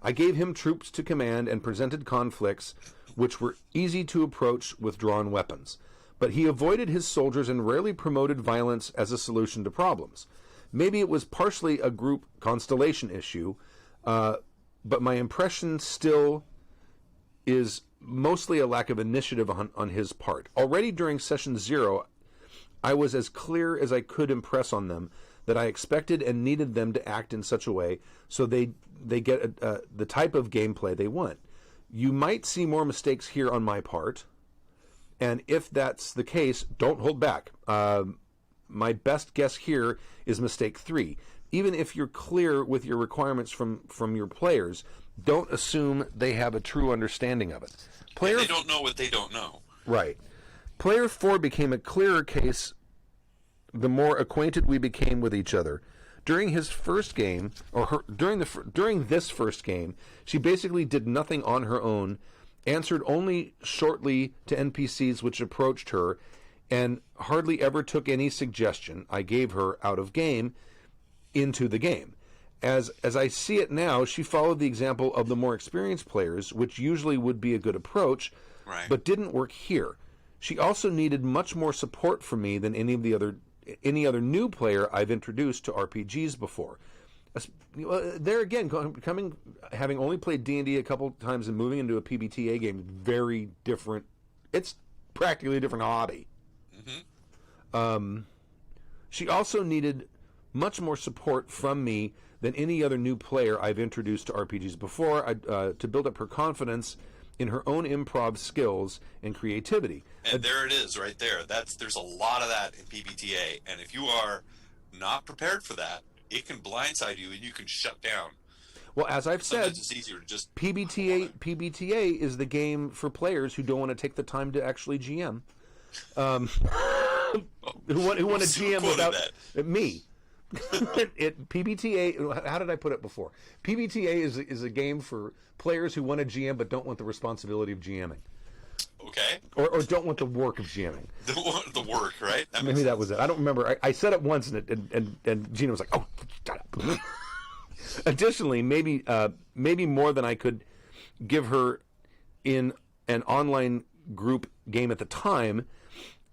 I gave him troops to command and presented conflicts which were easy to approach with drawn weapons. But he avoided his soldiers and rarely promoted violence as a solution to problems. Maybe it was partially a group constellation issue, but my impression still is mostly a lack of initiative on his part. Already during session 0, I was as clear as I could impress on them that I expected and needed them to act in such a way so they get the type of gameplay they want. You might see more mistakes here on my part, and if that's the case, don't hold back. My best guess here is mistake 3. Even if you're clear with your requirements from your players, don't assume they have a true understanding of it. They don't know what they don't know. Right. Player 4 became a clearer case the more acquainted we became with each other. During his first game, during this first game, she basically did nothing on her own, answered only shortly to NPCs which approached her, and hardly ever took any suggestion I gave her out of game into the game. As I see it now, she followed the example of the more experienced players, which usually would be a good approach, but didn't work here. She also needed much more support from me than any other new player I've introduced to RPGs before. There again, having only played D&D a couple times and moving into a PBTA game, very different. It's practically a different hobby. Mm-hmm. She also needed much more support from me than any other new player I've introduced to RPGs before to build up her confidence in her own improv skills and creativity. And there it is right there. There's a lot of that in PBTA, and if you are not prepared for that, it can blindside you and you can shut down. Well, as I've said, it's easier to just PBTA is the game for players who don't want to take the time to actually GM. Who want to GM without me. PBTA, how did I put it before? PBTA is a game for players who want to GM but don't want the responsibility of GMing. Okay. Or don't want the work of GMing. The work, right? Maybe that was it. I don't remember. I said it once, and Gina was like, "Oh, shut up." Additionally, maybe more than I could give her in an online group game at the time,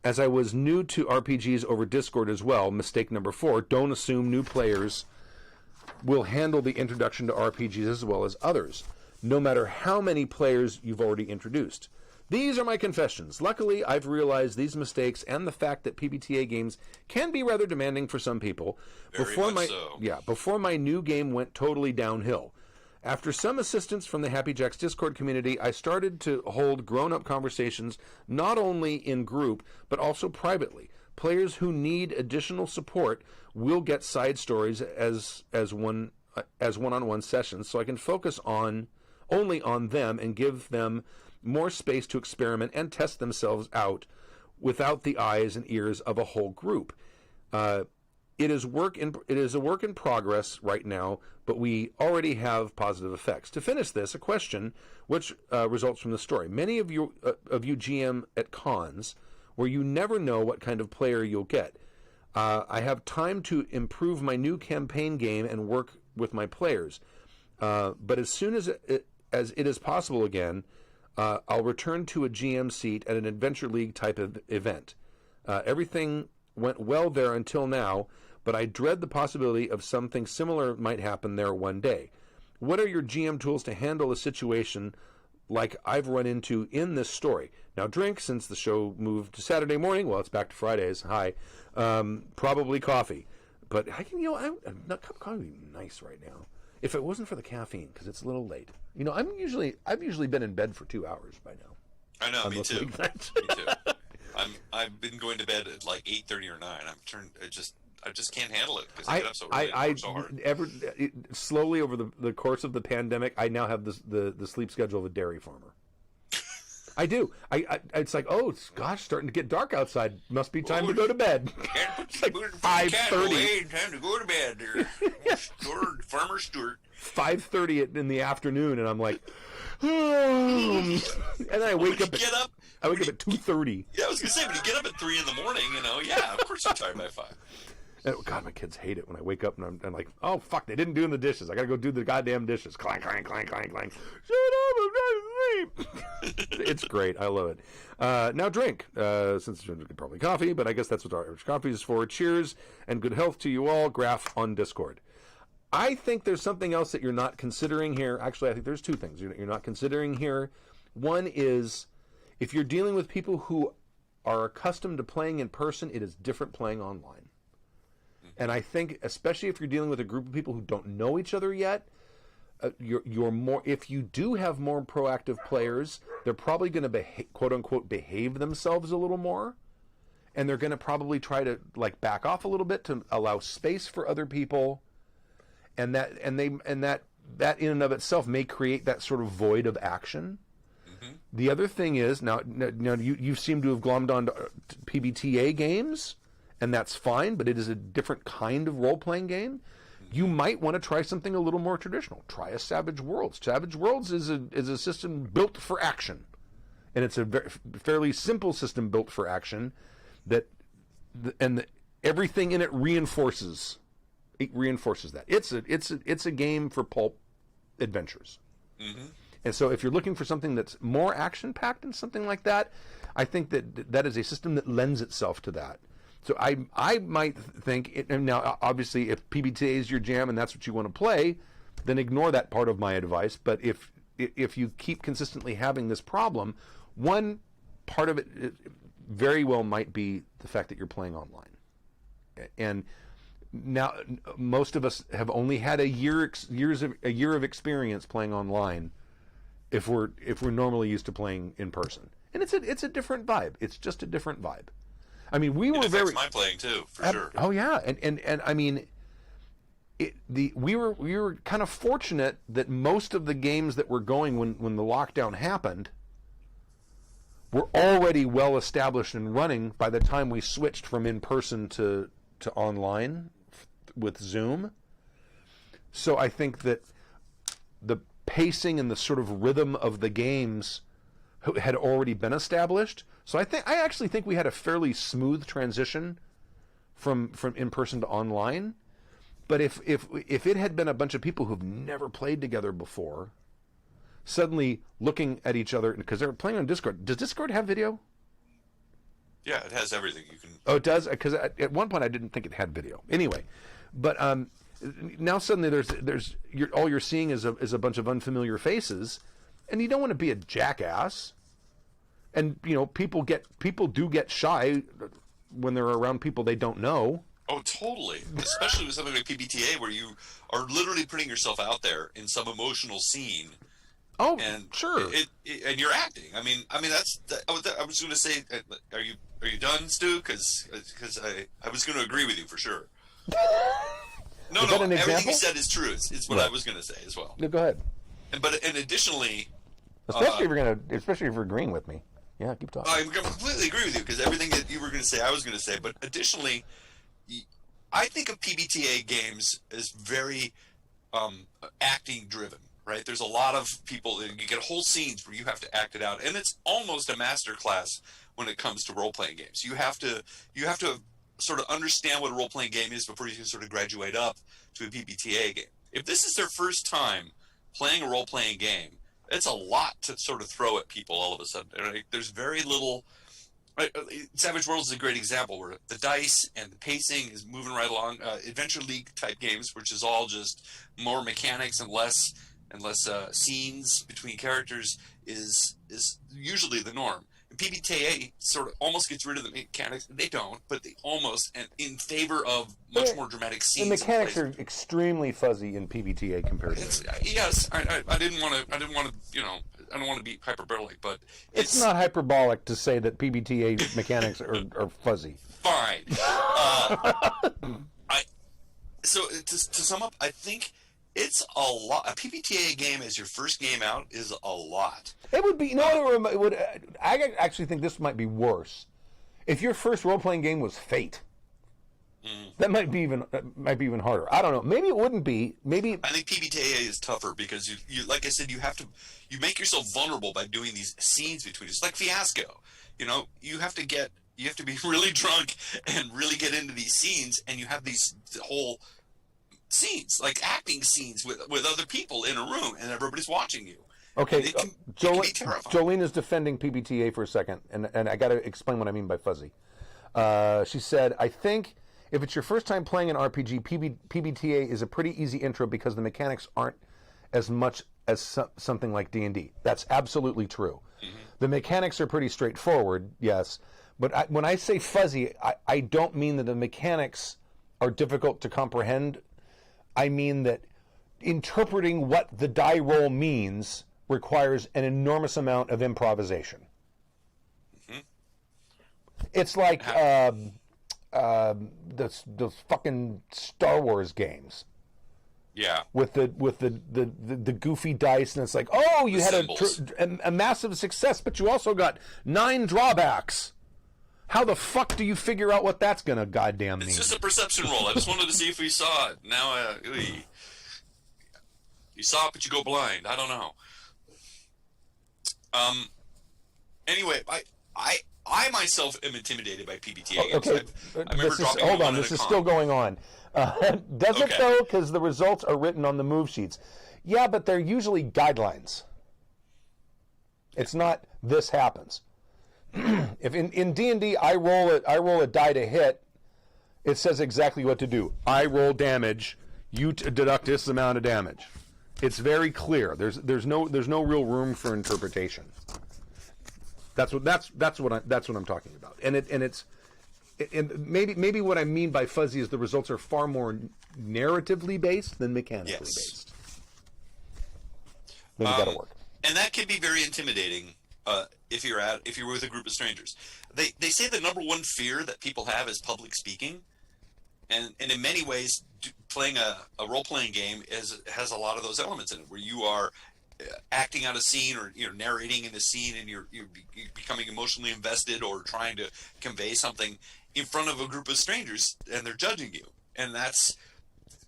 as I was new to RPGs over Discord as well. Mistake number 4, don't assume new players will handle the introduction to RPGs as well as others, no matter how many players you've already introduced. These are my confessions. Luckily, I've realized these mistakes and the fact that PBTA games can be rather demanding for some people Very much so. before my new game went totally downhill. After some assistance from the Happy Jacks Discord community, I started to hold grown-up conversations not only in group, but also privately. Players who need additional support will get side stories as one-on-one sessions, so I can focus only on them and give them more space to experiment and test themselves out without the eyes and ears of a whole group. It is a work in progress right now, but we already have positive effects. To finish this, a question which results from the story. Many of you GM at cons where you never know what kind of player you'll get. I have time to improve my new campaign game and work with my players. But as soon as it is possible again, I'll return to a GM seat at an Adventure League type of event. Everything went well there until now, but I dread the possibility of something similar might happen there one day. What are your GM tools to handle a situation like I've run into in this story? Now, drink, since the show moved to Saturday morning, well, it's back to Fridays, probably coffee. But I can, I'm not, coffee would be nice right now. If it wasn't for the caffeine, because it's a little late. I've usually been in bed for 2 hours by now. I know, me too. Me too. I've been going to bed at like 8:30 or 9. I just can't handle it because I get up so early. I so hard. Slowly over the course of the pandemic, I now have the sleep schedule of a dairy farmer. I do. It's like, starting to get dark outside. Must be time to go to bed. It's like 5:30. Time to go to bed there. Farmer Stewart. 5:30 in the afternoon, and I'm like, and I wake up. I wake up at 2:30. Yeah, I was gonna say, when you get up at 3 in the morning, of course you're tired by 5. And, God, my kids hate it when I wake up and I'm like, oh, fuck, they didn't do the dishes. I got to go do the goddamn dishes. Clank, clank, clank, clank, clank. Shut up, I'm trying to sleep. It's great. I love it. Now drink, since it's probably coffee, but I guess that's what our coffee is for. Cheers and good health to you all. Graph on Discord. I think there's something else that you're not considering here. Actually, I think there's two things you're not considering here. One is, if you're dealing with people who are accustomed to playing in person, it is different playing online. And I think, especially if you're dealing with a group of people who don't know each other yet, you're more. If you do have more proactive players, they're probably going to quote unquote behave themselves a little more, and they're going to probably try to back off a little bit to allow space for other people, and that in and of itself may create that sort of void of action. Mm-hmm. The other thing is now you seem to have glommed on to PBTA games. And that's fine, but it is a different kind of role-playing game. You might want to try something a little more traditional. Try a Savage Worlds. Savage Worlds is a system built for action, and it's a fairly simple system built for action. Everything in it reinforces that. It's a game for pulp adventures. Mm-hmm. And so, if you're looking for something that's more action-packed and something like that, I think that is a system that lends itself to that. So I might think, now obviously if PBTA is your jam and that's what you want to play, then ignore that part of my advice. But if you keep consistently having this problem, one part of it very well might be the fact that you're playing online. And now most of us have only had a year of experience playing online if we're normally used to playing in person. And it's a different vibe. It's just a different vibe. I mean, we were very. My playing too, for sure. Oh yeah, and I mean, we were kind of fortunate that most of the games that were going when the lockdown happened were already well established and running by the time we switched from in person to online with Zoom. So I think that the pacing and the sort of rhythm of the games had already been established. So I actually think we had a fairly smooth transition from in person to online. But if it had been a bunch of people who've never played together before, suddenly looking at each other because they're playing on Discord. Does Discord have video? Yeah, it has everything you can. Oh, it does. Because at one point I didn't think it had video. Anyway, but now suddenly there's all you're seeing is a bunch of unfamiliar faces, and you don't want to be a jackass. And people do get shy when they're around people they don't know. Oh, totally. Especially with something like PBTA, where you are literally putting yourself out there in some emotional scene, Oh, and sure. and you're acting. I was going to say, are you done, Stu? Because I was going to agree with you for sure. No, Is that no, an everything you example? said is true. It's what I Right. was going to say as well. Yeah, go ahead. And additionally, Especially if you're agreeing with me. Yeah, keep talking. I completely agree with you because everything that you were going to say, I was going to say. But additionally, I think of PBTA games as very acting driven, right? There's a lot of people, you get whole scenes where you have to act it out, and it's almost a master class when it comes to role playing games. You have to sort of understand what a role playing game is before you can sort of graduate up to a PBTA game. If this is their first time playing a role playing game, it's a lot to sort of throw at people all of a sudden. Right? There's very little. Right, Savage Worlds is a great example where the dice and the pacing is moving right along. Adventure League type games, which is all just more mechanics and less scenes between characters, is usually the norm. And PBTA sort of almost gets rid of the mechanics. They don't, but they almost, and in favor of much more dramatic The scenes. mechanics are extremely fuzzy in PBTA compared to. Yes, I didn't want to. I didn't want to. I don't want to be hyperbolic, but It's not hyperbolic to say that PBTA mechanics are fuzzy. fine. So to sum up, I think it's a lot. A PBTA game as your first game out is a lot. It would be. It would. I actually think this might be worse. If your first role playing game was Fate, that might be even harder. I don't know. Maybe it wouldn't be. Maybe I think PBTA is tougher because you like I said, you make yourself vulnerable by doing these scenes between. It's like Fiasco. You have to be really drunk and really get into these scenes, and you have these whole scenes, like acting scenes with other people in a room, and everybody's watching you. Okay, it can be terrifying. Jolene is defending PBTA for a second, and I got to explain what I mean by fuzzy. She said, I think if it's your first time playing an RPG, PBTA is a pretty easy intro because the mechanics aren't as much as something like D&D. That's absolutely true. Mm-hmm. The mechanics are pretty straightforward, yes, but when I say fuzzy, I don't mean that the mechanics are difficult to comprehend. I mean that interpreting what the die roll means requires an enormous amount of improvisation. Mm-hmm. It's like the fucking Star Wars games. Yeah. With the goofy dice, and it's like, oh, you had a massive success, but you also got 9 drawbacks. How the fuck do you figure out what that's gonna goddamn mean? It's just a perception roll. I just wanted to see if we saw it. Now, you saw it, but you go blind. I don't know. Anyway, I myself am intimidated by PBTA games. Okay, I remember dropping hold one on. at This a is con. still going on. Does it though? Because the results are written on the move sheets. Yeah, but they're usually guidelines. It's not this happens. If in D&D I roll a die to hit, it says exactly what to do. I roll damage. You deduct this amount of damage. It's very clear. There's no real room for interpretation. That's what I'm talking about. And maybe what I mean by fuzzy is the results are far more narratively based than mechanically based. Maybe that'll work. And that can be very intimidating if you're with a group of strangers. They say the number one fear that people have is public speaking, and in many ways, playing a role playing game has a lot of those elements in it, where you are acting out a scene or narrating in a scene, and you're becoming emotionally invested or trying to convey something in front of a group of strangers, and they're judging you, and that's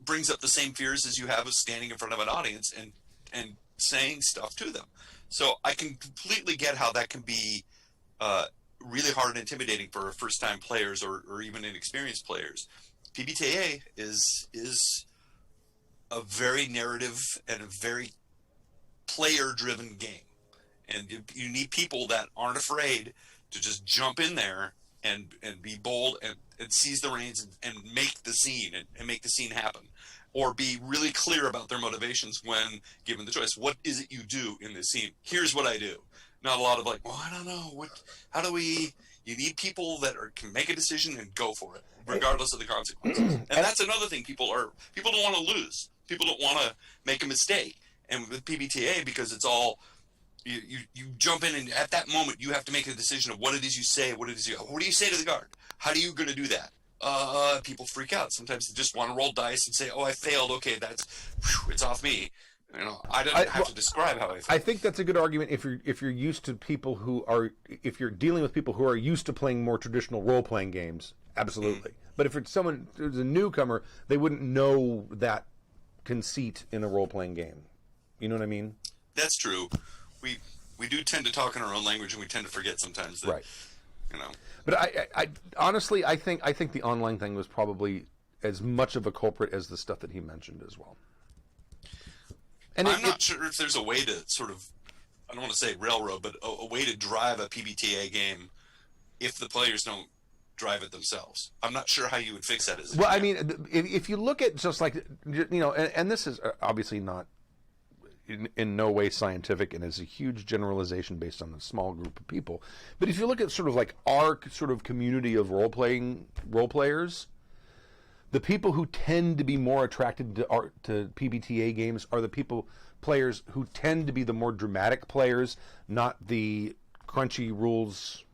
brings up the same fears as you have of standing in front of an audience and saying stuff to them. So I can completely get how that can be really hard and intimidating for first-time players or even inexperienced players. PBTA is a very narrative and a very player-driven game, and you need people that aren't afraid to just jump in there and be bold and seize the reins and make the scene and make the scene happen, or be really clear about their motivations when given the choice. What is it you do in this scene? Here's what I do. Not a lot of like, well, I don't know. How do we, You need people that can make a decision and go for it, regardless of the consequences. And that's another thing. People don't want to lose. People don't want to make a mistake. And with PBTA, because it's all you jump in, and at that moment you have to make a decision of what it is you say, what do you say to the guard? How are you going to do that? People freak out. Sometimes they just want to roll dice and say, "Oh, I failed. Okay, it's off me." You know, I don't have to describe how I feel. I think that's a good argument if you're used to people if you're dealing with people who are used to playing more traditional role-playing games, absolutely. But if it's someone who's a newcomer, they wouldn't know that conceit in a role-playing game. You know what I mean? That's true. We do tend to talk in our own language, and we tend to forget sometimes that, right. You know. But I honestly, I think the online thing was probably as much of a culprit as the stuff that he mentioned as well. And I'm not sure if there's a way to sort of, I don't want to say railroad, but a way to drive a PBTA game if the players don't drive it themselves. I'm not sure how you would fix that. Well, I mean, if you look at just like, you know, and this is obviously not in no way scientific and is a huge generalization based on a small group of people. But if you look at sort of like our sort of community of role players, the people who tend to be more attracted to PBTA games are the players who tend to be the more dramatic players, not the crunchy rules.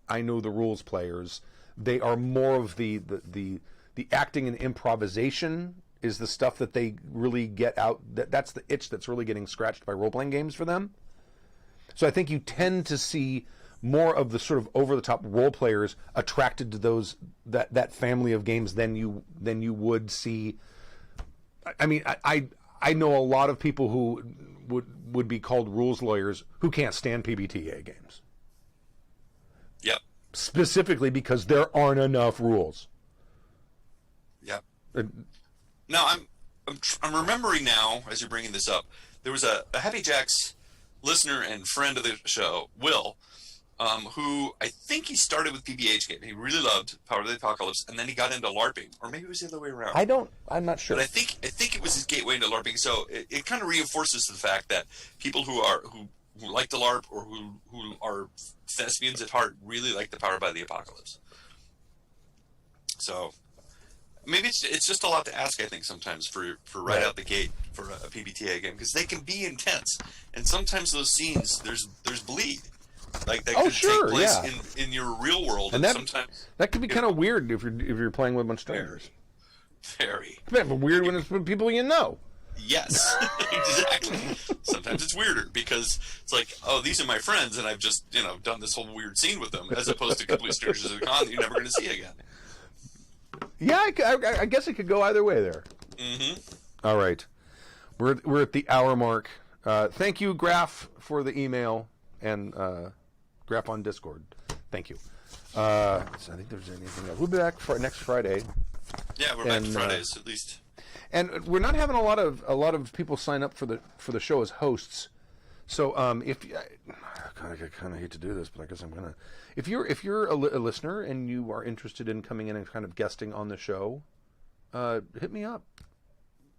I know the rules players. They are more of the acting and improvisation is the stuff that they really get out. That's the itch that's really getting scratched by role-playing games for them. So I think you tend to see more of the sort of over-the-top role players attracted to that family of games than you would see. I mean, I know a lot of people who would be called rules lawyers who can't stand PBTA games. Yep. Specifically because there aren't enough rules. Yep. Now I'm remembering now as you're bringing this up. There was a Happy Jacks listener and friend of the show, Will. Who I think he started with PBH game. He really loved Power of the Apocalypse, and then he got into LARPing, or maybe it was the other way around. I'm not sure. But I think it was his gateway into LARPing. So it kind of reinforces the fact that people who like to LARP or who are thespians at heart really like the Power by the Apocalypse. So maybe it's just a lot to ask. I think sometimes for right out the gate for a PBTA game, because they can be intense, and sometimes those scenes there's bleed. Like that could take place in your real world, and sometimes that could be kind of weird if you're playing with a bunch of strangers. Very. It's weird when it's with people you know. Yes, exactly. Sometimes it's weirder because it's like, oh, these are my friends, and I've just done this whole weird scene with them, as opposed to complete strangers at a con that you're never going to see again. Yeah, I guess it could go either way there. Mm-hmm. All right, we're at the hour mark. Thank you, Graph, for the email and. Graph on Discord. Thank you. So I think there's anything else. We'll be back for next Friday. Yeah, we're back Fridays at least. And we're not having a lot of people sign up for the show as hosts. So if I kind of hate to do this, but I guess I'm gonna. If you're a listener and you are interested in coming in and kind of guesting on the show, hit me up.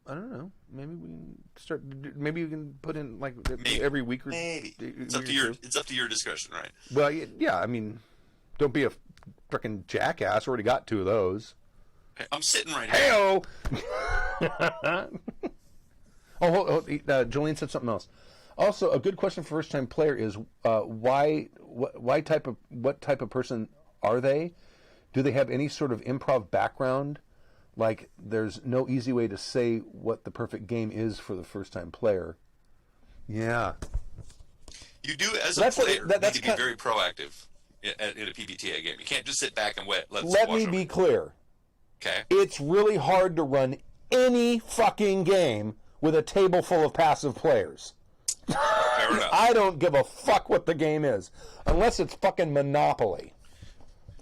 I don't know. Maybe we can start. Maybe you can put in like every week or maybe. It's up to your discretion, right? Well, yeah. I mean, don't be a freaking jackass. Already got 2 of those. Hey, I'm sitting right here. Heyo. Jolene said something else. Also, a good question for first-time player is what type of person are they? Do they have any sort of improv background? Like, there's no easy way to say what the perfect game is for the first-time player. Yeah. You do, as a player, need to be very proactive in a PBTA game. You can't just sit back and let me be clear. Okay. It's really hard to run any fucking game with a table full of passive players. Fair enough. I don't give a fuck what the game is, unless it's fucking Monopoly.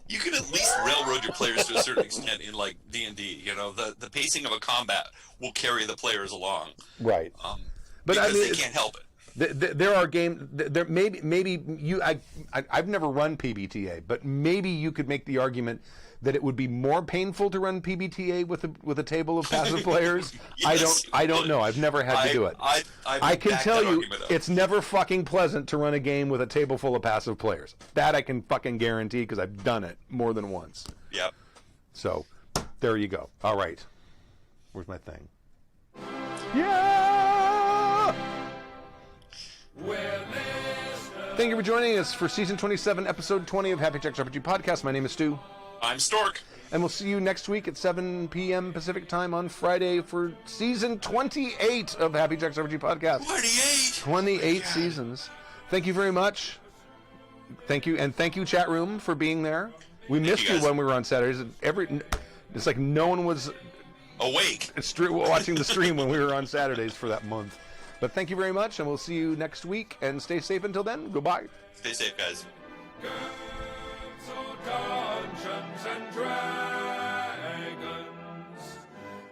You can at least railroad your players to a certain extent in like D&D. The pacing of a combat will carry the players along, right? But because they can't help it. There are games. There maybe you. I've never run PBTA, but maybe you could make the argument that it would be more painful to run PBTA with a table of passive players. Yes, I don't know. I've never had to do it. I can tell you, it's never fucking pleasant to run a game with a table full of passive players. That I can fucking guarantee because I've done it more than once. Yep. So, there you go. All right. Where's my thing? Yeah! Thank you for joining us for Season 27, Episode 20 of Happy Jacks RPG Podcast. My name is Stu. I'm Stork. And we'll see you next week at 7 p.m. Pacific Time on Friday for Season 28 of Happy Jacks RPG Podcast. 28 seasons. Thank you very much. Thank you, and thank you, chat room, for being there. We missed you when we were on Saturdays. It's like no one was awake watching the stream when we were on Saturdays for that month. But thank you very much, and we'll see you next week. And stay safe until then. Goodbye. Stay safe, guys. Dungeons and Dragons,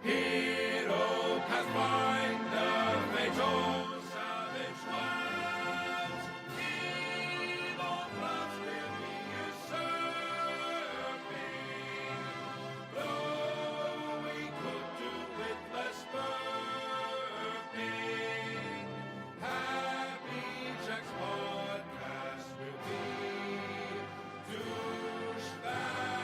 Hero Pathfinder, fatal savage lands, evil plans will be usurping, though we could do with less burping. Happy Jack's podcast will be douchebags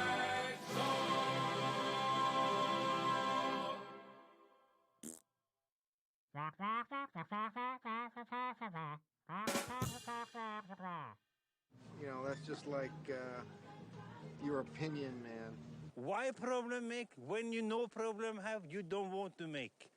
You know, that's just like your opinion, man. Why problem make when you no problem have you don't want to make?